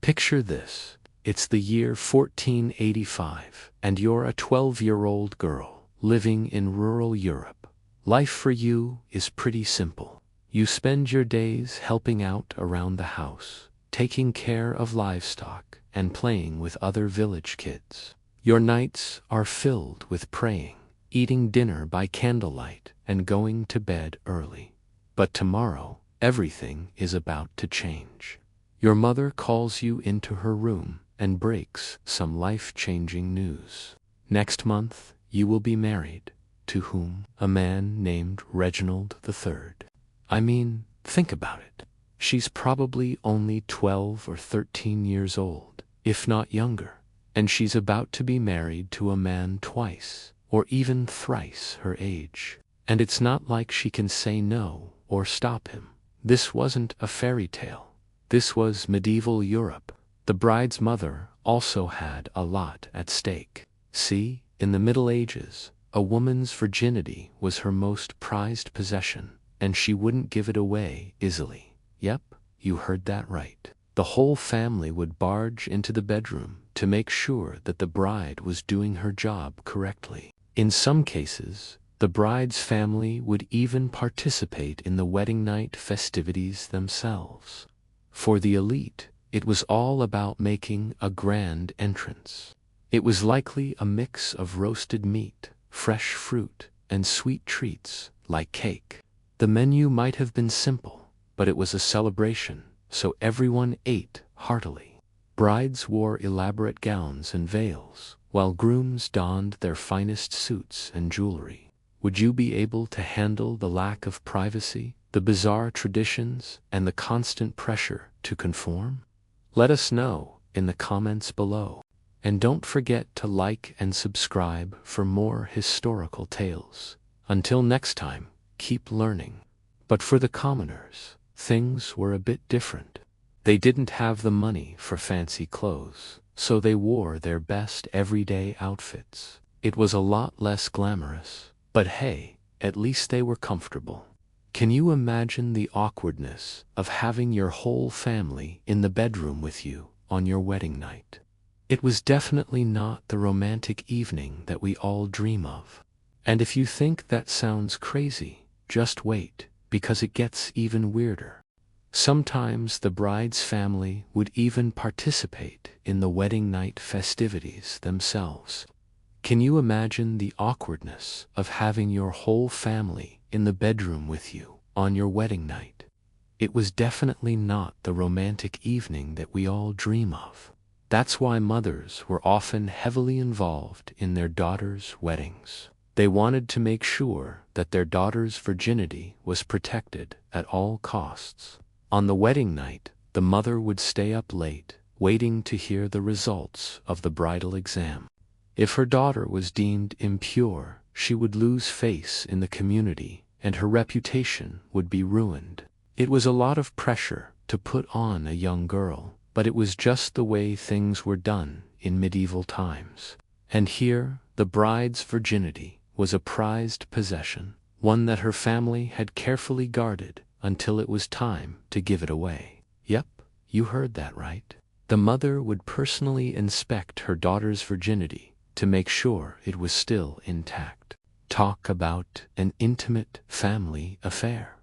Picture this. It's the year 1485, and you're a 12-year-old girl living in rural Europe. Life for you is pretty simple. You spend your days helping out around the house, taking care of livestock, and playing with other village kids. Your nights are filled with praying, eating dinner by candlelight, and going to bed early. But tomorrow, everything is about to change. Your mother calls you into her room and breaks some life-changing news. Next month, you will be married. To whom? A man named Reginald III. I mean, think about it. She's probably only 12 or 13 years old, if not younger, and she's about to be married to a man twice, or even thrice her age. And it's not like she can say no or stop him. This wasn't a fairy tale. This was medieval Europe. The bride's mother also had a lot at stake. See, in the Middle Ages, a woman's virginity was her most prized possession, and she wouldn't give it away easily. Yep, you heard that right. The whole family would barge into the bedroom to make sure that the bride was doing her job correctly. In some cases, the bride's family would even participate in the wedding night festivities themselves. For the elite, it was all about making a grand entrance. It was likely a mix of roasted meat, fresh fruit, and sweet treats like cake. The menu might have been simple, but it was a celebration, so everyone ate heartily. Brides wore elaborate gowns and veils, while grooms donned their finest suits and jewelry. Would you be able to handle the lack of privacy, the bizarre traditions, and the constant pressure to conform? Let us know in the comments below. And don't forget to like and subscribe for more historical tales. Until next time, keep learning. But for the commoners, things were a bit different. They didn't have the money for fancy clothes, so they wore their best everyday outfits. It was a lot less glamorous, but hey, at least they were comfortable. Can you imagine the awkwardness of having your whole family in the bedroom with you on your wedding night? It was definitely not the romantic evening that we all dream of. And if you think that sounds crazy, just wait, because it gets even weirder. Sometimes the bride's family would even participate in the wedding night festivities themselves. Can you imagine the awkwardness of having your whole family in the bedroom with you on your wedding night? It was definitely not the romantic evening that we all dream of. That's why mothers were often heavily involved in their daughters' weddings. They wanted to make sure that their daughter's virginity was protected at all costs. On the wedding night, the mother would stay up late, waiting to hear the results of the bridal exam. If her daughter was deemed impure, she would lose face in the community, and her reputation would be ruined. It was a lot of pressure to put on a young girl, but it was just the way things were done in medieval times. And here, the bride's virginity was a prized possession, one that her family had carefully guarded until it was time to give it away. Yep, you heard that right. The mother would personally inspect her daughter's virginity to make sure it was still intact. Talk about an intimate family affair.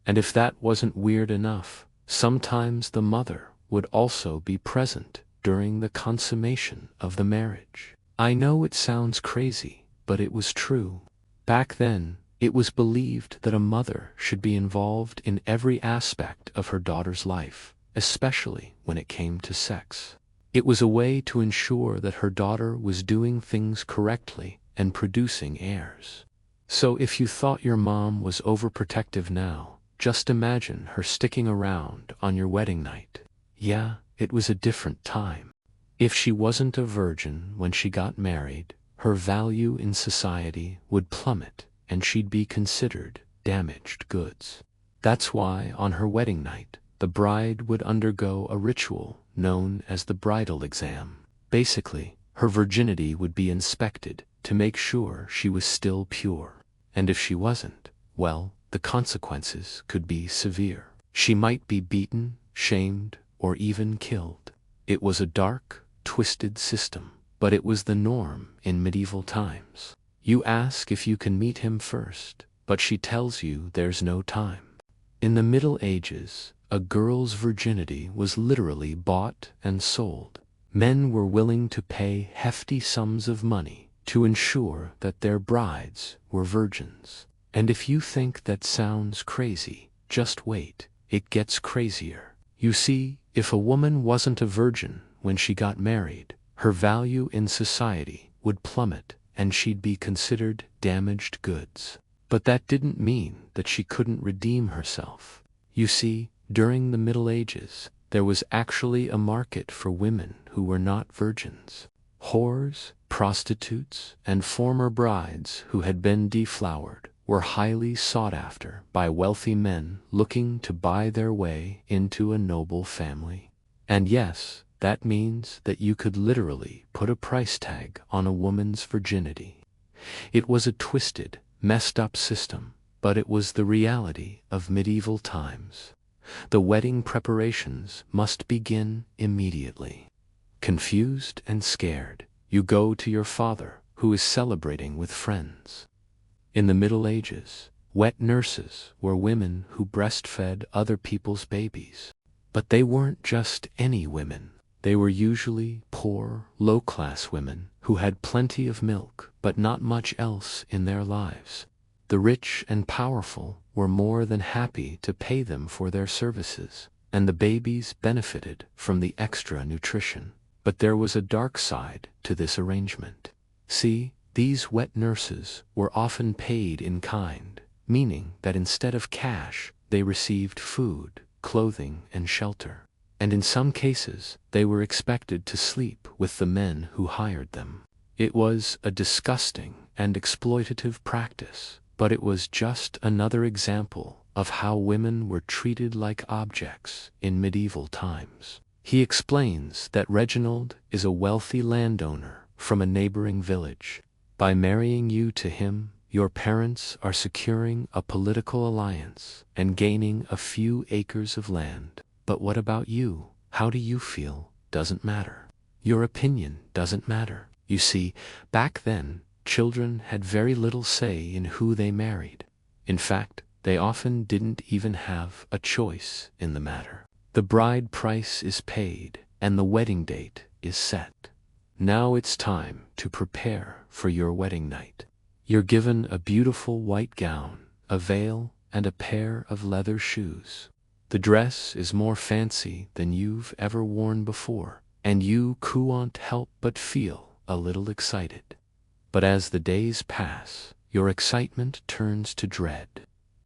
And if that wasn't weird enough, sometimes the mother would also be present during the consummation of the marriage. I know it sounds crazy, but it was true. Back then, it was believed that a mother should be involved in every aspect of her daughter's life, especially when it came to sex. It was a way to ensure that her daughter was doing things correctly and producing heirs. So if you thought your mom was overprotective now, just imagine her sticking around on your wedding night. Yeah, it was a different time. If she wasn't a virgin when she got married, her value in society would plummet and she'd be considered damaged goods. That's why on her wedding night, the bride would undergo a ritual known as the bridal exam. Basically, her virginity would be inspected to make sure she was still pure. And if she wasn't, well, the consequences could be severe. She might be beaten, shamed, or even killed. It was a dark, twisted system, but it was the norm in medieval times. You ask if you can meet him first, but she tells you there's no time. In the Middle Ages, a girl's virginity was literally bought and sold. Men were willing to pay hefty sums of money to ensure that their brides were virgins. And if you think that sounds crazy, just wait, it gets crazier. You see, if a woman wasn't a virgin when she got married, her value in society would plummet and she'd be considered damaged goods. But that didn't mean that she couldn't redeem herself. You see, during the Middle Ages, there was actually a market for women who were not virgins. Whores, prostitutes, and former brides who had been deflowered were highly sought after by wealthy men looking to buy their way into a noble family. And yes, that means that you could literally put a price tag on a woman's virginity. It was a twisted, messed up system, but it was the reality of medieval times. The wedding preparations must begin immediately. Confused and scared, you go to your father, who is celebrating with friends. In the Middle Ages, wet nurses were women who breastfed other people's babies. But they weren't just any women. They were usually poor, low-class women who had plenty of milk but not much else in their lives. The rich and powerful were more than happy to pay them for their services, and the babies benefited from the extra nutrition. But there was a dark side to this arrangement. See, these wet nurses were often paid in kind, meaning that instead of cash, they received food, clothing, and shelter. And in some cases, they were expected to sleep with the men who hired them. It was a disgusting and exploitative practice, but it was just another example of how women were treated like objects in medieval times. He explains that Reginald is a wealthy landowner from a neighboring village. By marrying you to him, your parents are securing a political alliance and gaining a few acres of land. But what about you? How do you feel? Doesn't matter. Your opinion doesn't matter. You see, back then, children had very little say in who they married. In fact, they often didn't even have a choice in the matter. The bride price is paid, and the wedding date is set. Now it's time to prepare for your wedding night. You're given a beautiful white gown, a veil, and a pair of leather shoes. The dress is more fancy than you've ever worn before, and you can't help but feel a little excited. But as the days pass, your excitement turns to dread.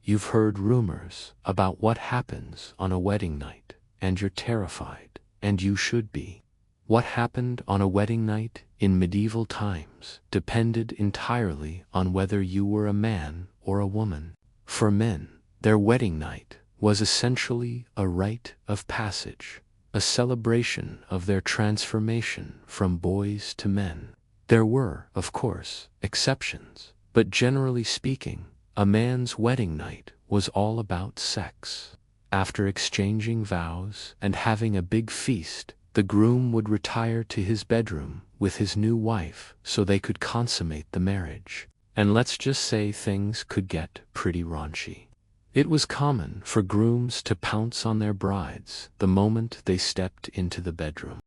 You've heard rumors about what happens on a wedding night, and you're terrified, and you should be. What happened on a wedding night in medieval times depended entirely on whether you were a man or a woman. For men, their wedding night was essentially a rite of passage, a celebration of their transformation from boys to men. There were, of course, exceptions, but generally speaking, a man's wedding night was all about sex. After exchanging vows and having a big feast, the groom would retire to his bedroom with his new wife so they could consummate the marriage. And let's just say things could get pretty raunchy. It was common for grooms to pounce on their brides the moment they stepped into the bedroom.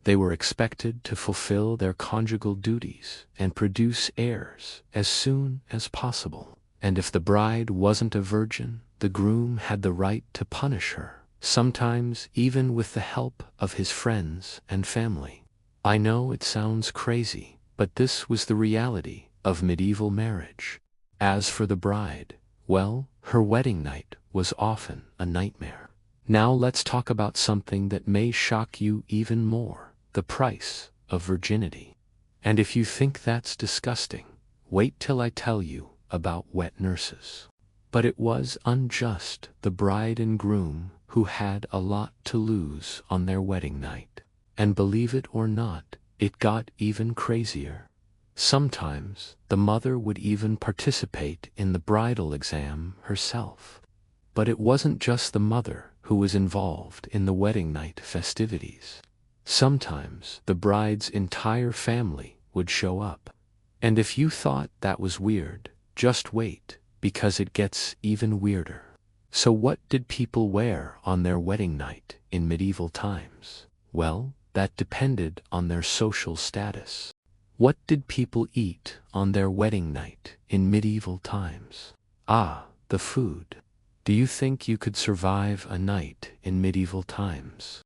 They were expected to fulfill their conjugal duties and produce heirs as soon as possible. And if the bride wasn't a virgin, the groom had the right to punish her, sometimes even with the help of his friends and family. I know it sounds crazy, but this was the reality of medieval marriage. As for the bride, well, her wedding night was often a nightmare. Now let's talk about something that may shock you even more: the price of virginity. And if you think that's disgusting, wait till I tell you about wet nurses. But it was unjust the bride and groom who had a lot to lose on their wedding night. And believe it or not, it got even crazier. Sometimes the mother would even participate in the bridal exam herself. But it wasn't just the mother who was involved in the wedding night festivities. Sometimes the bride's entire family would show up. And if you thought that was weird, just wait, because it gets even weirder. So what did people wear on their wedding night in medieval times? Well, that depended on their social status. What did people eat on their wedding night in medieval times? Ah, the food. Do you think you could survive a night in medieval times